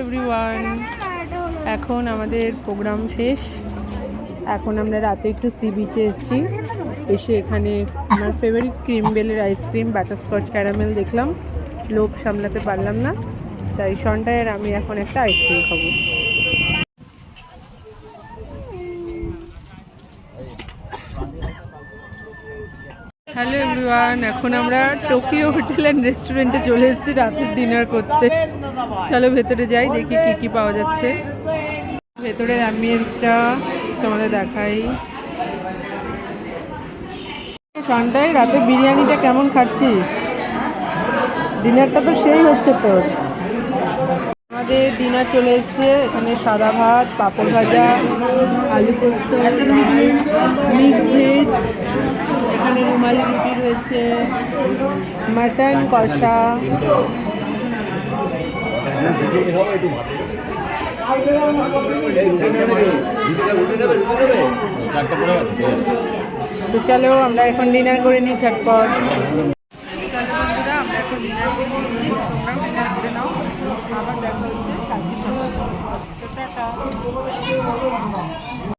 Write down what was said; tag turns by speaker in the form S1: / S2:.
S1: Everyone, এখন আমাদের programme শেষ। এখন আমরা রাতে একটু সি বিচে এসেছি। এসে এখানে আমার ফেভারিট ক্রিম বেলের আইসক্রিম বাটারস্কচ ক্যারামেল দেখলাম, লোভ সামলাতে পারলাম না, তাই সন্টায় আর আমি এখন একটা আইসক্রিম খাবো। হ্যালো এভরিওয়ান, এখন আমরা টোকিও হোটেল অ্যান্ড রেস্টুরেন্টে চলে এসেছি রাতের ডিনার করতে। চলো ভেতরে যাই, দেখি কি কি পাওয়া যাচ্ছে। ভেতরের অ্যাম্বিয়েন্সটা তোমাদের দেখাই। সন্ধ্যায় রাতে বিরিয়ানিটা কেমন খাচ্ছিস? ডিনারটা তো সেই হচ্ছে তোর। আমাদের ডিনার চলে এসছে। এখানে সাদা ভাত, পাঁপড় ভাজা, আলু পোস্ত, মিক্স ভেজ, এখানে রুমালি রুটি রয়েছে, মাটন কষা, তো চলো আমরা এখন ডিনার করে নিই ঝটপট। চলো বন্ধুরা, আমরা এখন ডিনার করে নিচ্ছি।